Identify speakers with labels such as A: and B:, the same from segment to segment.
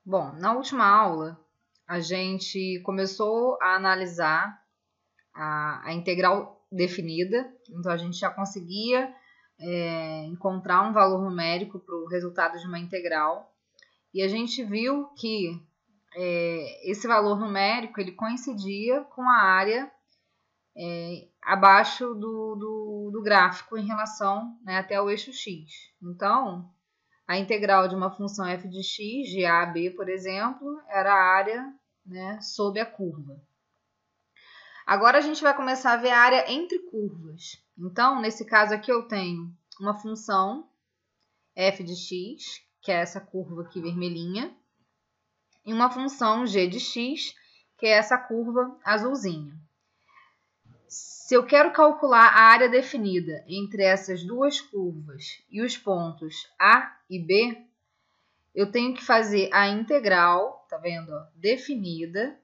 A: Bom, na última aula, a gente começou a analisar a integral definida, então a gente já conseguia encontrar um valor numérico para o resultado de uma integral, e a gente viu que esse valor numérico ele coincidia com a área abaixo do gráfico em relação, né, até o eixo x. Então, a integral de uma função f de x, de a a b, por exemplo, era a área, né, sob a curva. Agora a gente vai começar a ver a área entre curvas. Então, nesse caso aqui eu tenho uma função f de x, que é essa curva aqui vermelhinha, e uma função g de x, que é essa curva azulzinha. Se eu quero calcular a área definida entre essas duas curvas e os pontos A e B, eu tenho que fazer a integral, tá vendo? Definida,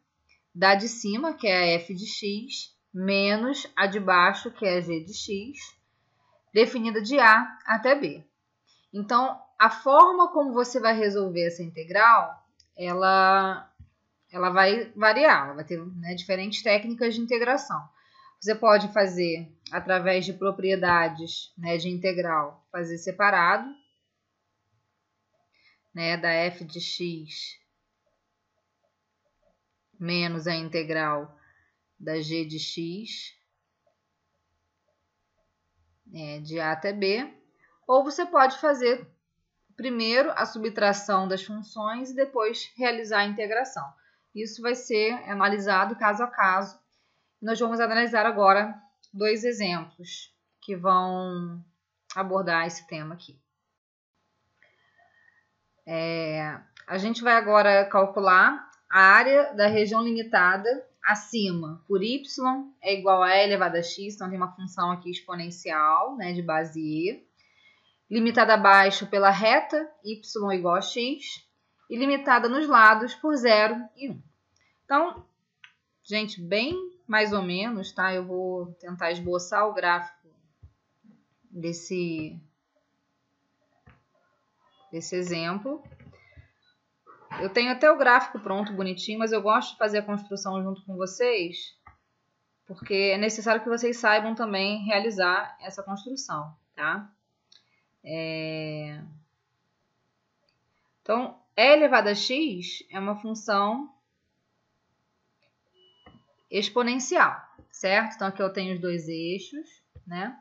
A: da de cima, que é a f de x, menos a de baixo, que é a g de x, definida de A até B. Então, a forma como você vai resolver essa integral, ela vai variar, ela vai ter, né, diferentes técnicas de integração. Você pode fazer através de propriedades, né, de integral, fazer separado, né, da f de x menos a integral da g de x, de A até B. Ou você pode fazer primeiro a subtração das funções e depois realizar a integração. Isso vai ser analisado caso a caso. Nós vamos analisar agora dois exemplos que vão abordar esse tema aqui. A gente vai agora calcular a área da região limitada acima por y é igual a e elevado a x, então tem uma função aqui exponencial, né, de base e, limitada abaixo pela reta y igual a x e limitada nos lados por 0 e 1. Então, gente, bem mais ou menos, tá? Eu vou tentar esboçar o gráfico desse exemplo. Eu tenho até o gráfico pronto, bonitinho, mas eu gosto de fazer a construção junto com vocês, porque é necessário que vocês saibam também realizar essa construção, tá? Então, e elevado a x é uma função exponencial, certo? Então, aqui eu tenho os dois eixos, né?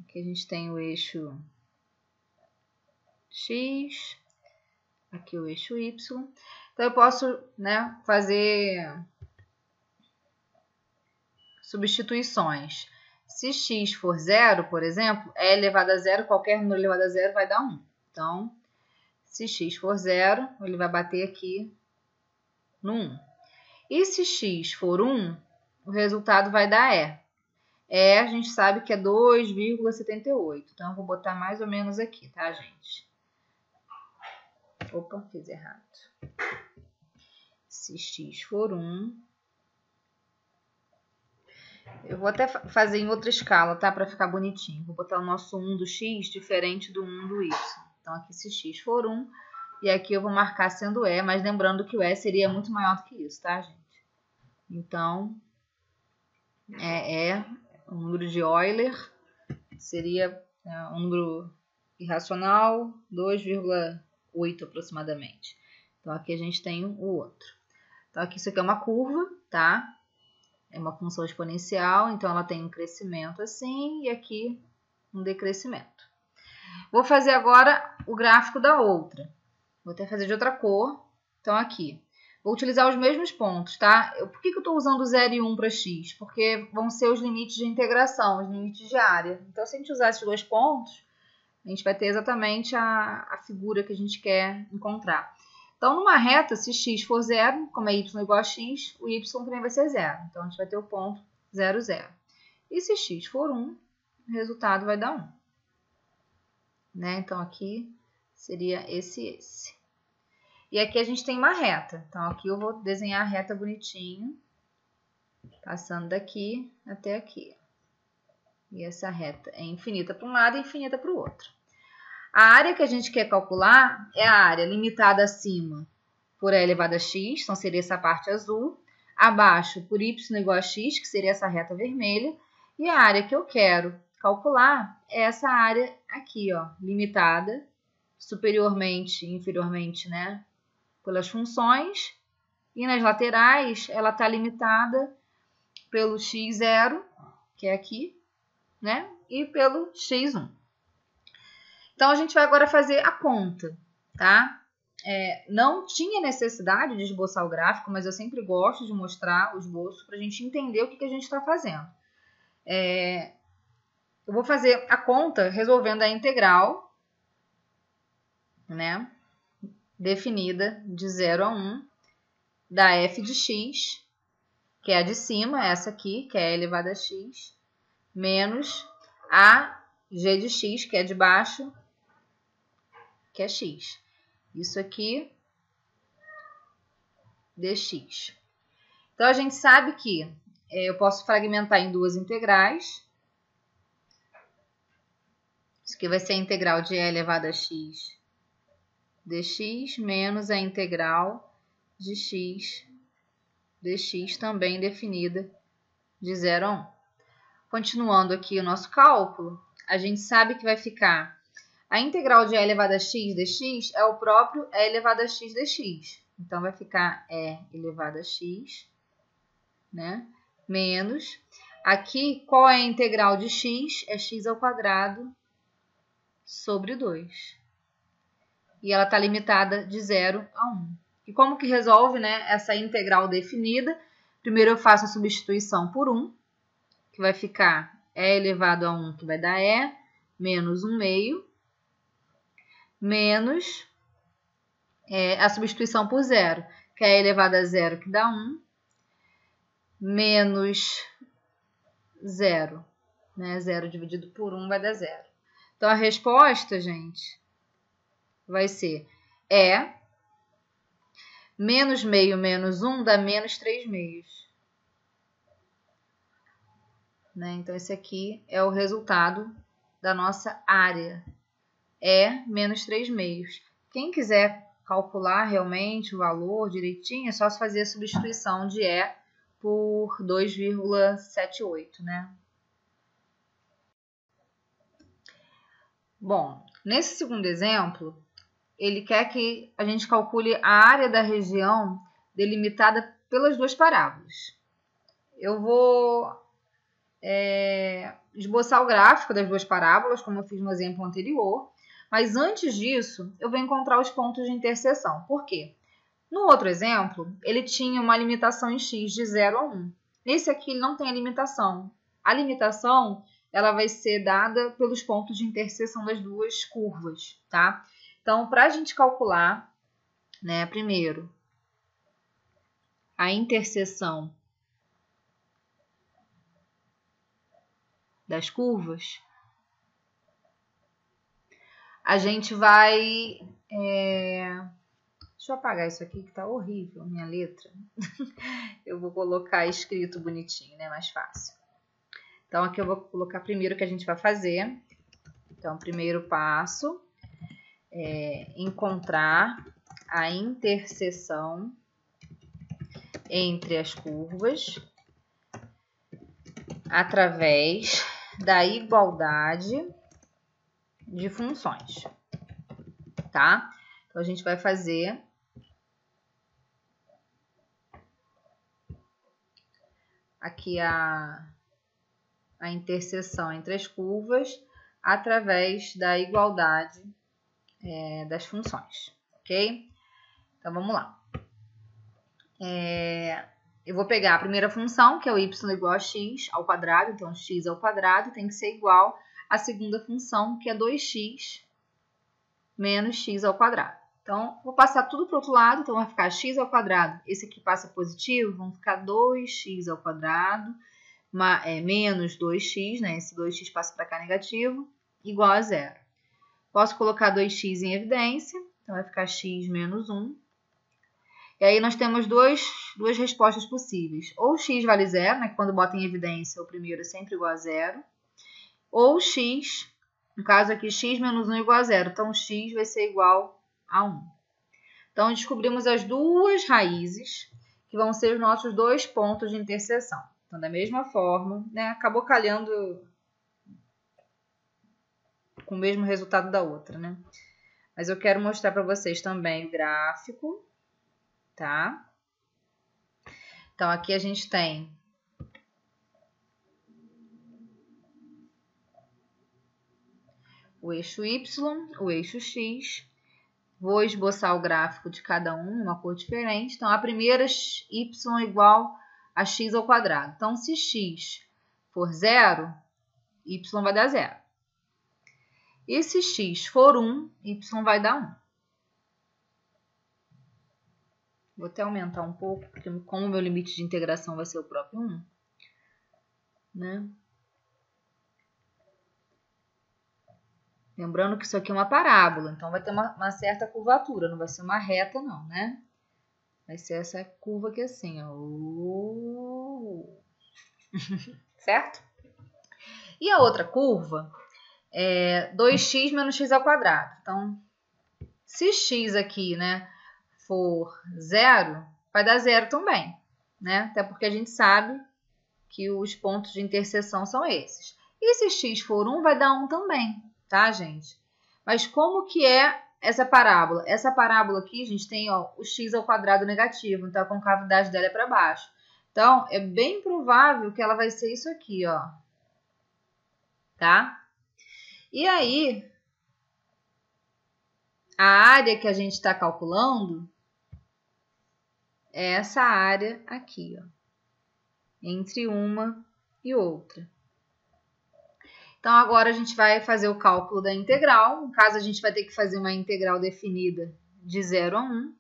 A: Aqui a gente tem o eixo x, aqui o eixo y. Então, eu posso, né, fazer substituições. Se x for 0, por exemplo, e elevado a 0, qualquer número elevado a 0 vai dar 1. Então, se x for 0, ele vai bater aqui no 1. E se x for 1, o resultado vai dar e. E a gente sabe que é 2,78. Então, eu vou botar mais ou menos aqui, tá, gente? Opa, fiz errado. Se x for 1... Eu vou até fazer em outra escala, tá? Para ficar bonitinho. Vou botar o nosso 1 do x diferente do 1 do y. Então, aqui se x for 1, e aqui eu vou marcar sendo e, mas lembrando que o e seria muito maior do que isso, tá, gente? Então, o número de Euler seria um número irracional, 2,8 aproximadamente. Então, aqui a gente tem o outro. Então, aqui isso aqui é uma curva, tá? É uma função exponencial, então ela tem um crescimento assim e aqui um decrescimento. Vou fazer agora o gráfico da outra. Vou até fazer de outra cor. Então, aqui. Vou utilizar os mesmos pontos, tá? Por que eu estou usando 0 e 1 para x? Porque vão ser os limites de integração, os limites de área. Então, se a gente usar esses dois pontos, a gente vai ter exatamente a figura que a gente quer encontrar. Então, numa reta, se x for 0, como é y igual a x, o y também vai ser 0. Então, a gente vai ter o ponto 0, 0. E se x for 1, o resultado vai dar 1. Né? Então, aqui seria esse. E aqui a gente tem uma reta. Então, aqui eu vou desenhar a reta bonitinho, passando daqui até aqui. E essa reta é infinita para um lado e infinita para o outro. A área que a gente quer calcular é a área limitada acima por e elevado a x, então seria essa parte azul. Abaixo por y igual a x, que seria essa reta vermelha. E a área que eu quero calcular é essa área aqui, ó, limitada, superiormente e inferiormente, né, pelas funções. E nas laterais, ela está limitada pelo x0, que é aqui, né, e pelo x1. Então, a gente vai agora fazer a conta, tá? Não tinha necessidade de esboçar o gráfico, mas eu sempre gosto de mostrar o esboço para a gente entender o que a gente está fazendo. Eu vou fazer a conta resolvendo a integral, né, definida de 0 a 1 da f de x, que é a de cima, essa aqui, que é e elevado a x, menos a g de x, que é de baixo, que é x. Isso aqui, dx. Então, a gente sabe que eu posso fragmentar em duas integrais. Isso aqui vai ser a integral de e elevado a x dx menos a integral de x dx, também definida de 0 a 1. Continuando aqui o nosso cálculo, a gente sabe que vai ficar a integral de e elevado a x dx é o próprio e elevado a x dx. Então, vai ficar e elevado a x, né, menos. Aqui, qual é a integral de x? É x ao quadrado sobre 2. E ela está limitada de 0 a 1. E como que resolve, né, essa integral definida? Primeiro eu faço a substituição por 1, que vai ficar e elevado a 1, que vai dar e, menos 1 meio, menos a substituição por 0, que é e elevado a 0, que dá 1, menos 0. Né? 0 dividido por 1 vai dar 0. Então, a resposta, gente, vai ser menos meio menos 1 dá menos 3 meios. Né? Então, esse aqui é o resultado da nossa área. Menos 3 meios. Quem quiser calcular realmente o valor direitinho, é só se fazer a substituição de E por 2,78, né? Bom, nesse segundo exemplo, ele quer que a gente calcule a área da região delimitada pelas duas parábolas. Eu vou esboçar o gráfico das duas parábolas, como eu fiz no exemplo anterior, mas antes disso, eu vou encontrar os pontos de interseção. Por quê? No outro exemplo, ele tinha uma limitação em x de 0 a 1. Nesse aqui, ele não tem a limitação. A limitação, ela vai ser dada pelos pontos de interseção das duas curvas, tá? Então, para a gente calcular, né, primeiro, a interseção das curvas, a gente vai... Deixa eu apagar isso aqui que tá horrível, minha letra. Eu vou colocar escrito bonitinho, né? Mais fácil. Então, aqui eu vou colocar primeiro o que a gente vai fazer. Então, primeiro passo é encontrar a interseção entre as curvas através da igualdade de funções, tá? Então, a gente vai fazer aqui a interseção entre as curvas através da igualdade das funções, ok? Então, vamos lá. Eu vou pegar a primeira função, que é o y igual a x ao quadrado, então x ao quadrado tem que ser igual à segunda função, que é 2x menos x ao quadrado. Então, vou passar tudo para o outro lado, então vai ficar x ao quadrado. Esse aqui passa positivo, vão ficar 2x ao quadrado, menos 2x, né? Esse 2x passa para cá negativo, igual a 0. Posso colocar 2x em evidência, então vai ficar x menos 1. E aí nós temos duas respostas possíveis. Ou x vale 0, né? Quando bota em evidência, o primeiro é sempre igual a 0. Ou x, no caso aqui, x menos 1 igual a 0. Então, x vai ser igual a 1. Então, descobrimos as duas raízes, que vão ser os nossos dois pontos de interseção. Então, da mesma forma, né, acabou calhando com o mesmo resultado da outra, né? Mas eu quero mostrar para vocês também o gráfico, tá? Então, aqui a gente tem o eixo Y, o eixo X. Vou esboçar o gráfico de cada um, uma cor diferente. Então, a primeira y igual a x ao quadrado. Então, se x for 0, y vai dar 0. E se x for 1, y vai dar 1. Vou até aumentar um pouco, porque como o meu limite de integração vai ser o próprio 1, né? Lembrando que isso aqui é uma parábola, então vai ter uma certa curvatura, não vai ser uma reta não, né? Vai ser essa curva aqui assim, ó. Certo? E a outra curva é 2x menos x ao quadrado. Então, se x aqui, né, for 0, vai dar 0 também, né? Até porque a gente sabe que os pontos de interseção são esses. E se x for 1, vai dar 1 também, tá, gente? Mas como que é essa parábola? Essa parábola aqui, a gente tem ó, o x ao quadrado negativo, então a concavidade dela é para baixo. Então, é bem provável que ela vai ser isso aqui, ó. Tá? E aí, a área que a gente está calculando é essa área aqui, ó. Entre uma e outra. Então, agora a gente vai fazer o cálculo da integral. No caso, a gente vai ter que fazer uma integral definida de 0 a 1.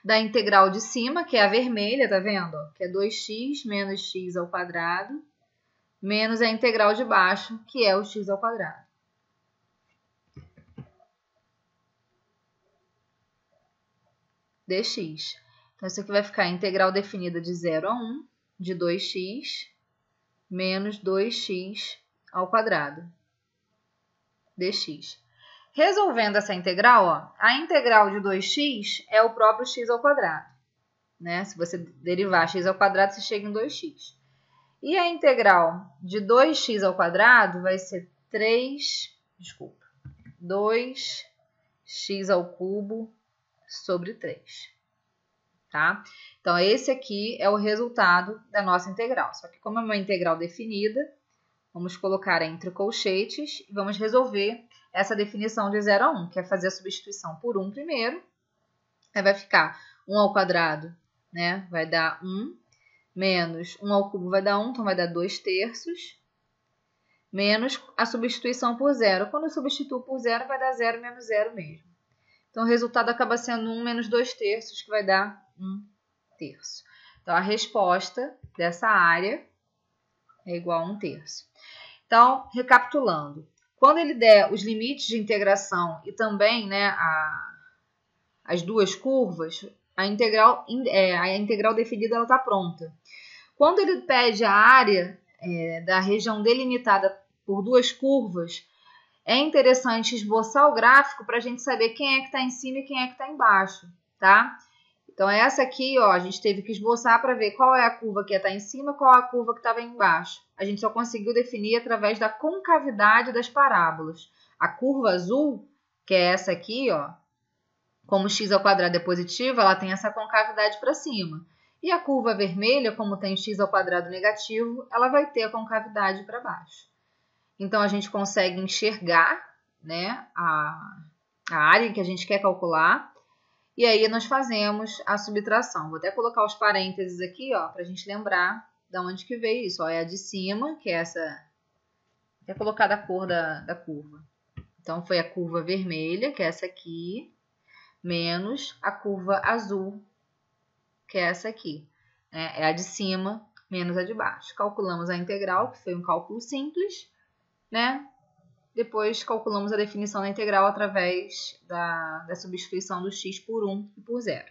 A: Da integral de cima, que é a vermelha, tá vendo? Que é 2x menos x ao quadrado, menos a integral de baixo, que é o x ao quadrado. Dx. Então, isso aqui vai ficar a integral definida de 0 a 1, de 2x menos 2x ao quadrado, dx. Resolvendo essa integral, ó, a integral de 2x é o próprio x ao quadrado. Né? Se você derivar x ao quadrado, você chega em 2x. E a integral de 2x ao quadrado vai ser 2x ao cubo sobre 3. Tá? Então, esse aqui é o resultado da nossa integral. Só que como é uma integral definida, vamos colocar entre colchetes e vamos resolver essa definição de 0 a 1, que é fazer a substituição por 1 primeiro. Aí vai ficar 1 ao quadrado, né? Vai dar 1, menos 1 ao cubo vai dar 1, então vai dar 2/3, menos a substituição por 0. Quando eu substituo por 0, vai dar 0 menos 0 mesmo. Então, o resultado acaba sendo 1 menos 2/3, que vai dar 1/3. Então, a resposta dessa área é igual a 1/3. Então, recapitulando, quando ele der os limites de integração e também, né, as duas curvas, a integral definida está pronta. Quando ele pede a área da região delimitada por duas curvas, é interessante esboçar o gráfico para a gente saber quem é que está em cima e quem é que está embaixo, tá? Então, essa aqui, ó, a gente teve que esboçar para ver qual é a curva que está em cima e qual é a curva que estava embaixo. A gente só conseguiu definir através da concavidade das parábolas. A curva azul, que é essa aqui, ó, como x ao quadrado é positivo, ela tem essa concavidade para cima. E a curva vermelha, como tem x ao quadrado negativo, ela vai ter a concavidade para baixo. Então, a gente consegue enxergar, né, a área que a gente quer calcular. E aí, nós fazemos a subtração. Vou até colocar os parênteses aqui, ó, para a gente lembrar de onde que veio isso. Ó, é a de cima, que é essa... Vou colocar a cor da curva. Então, foi a curva vermelha, que é essa aqui, menos a curva azul, que é essa aqui. É a de cima menos a de baixo. Calculamos a integral, que foi um cálculo simples, né? Depois calculamos a definição da integral através da substituição do x por 1 e por 0.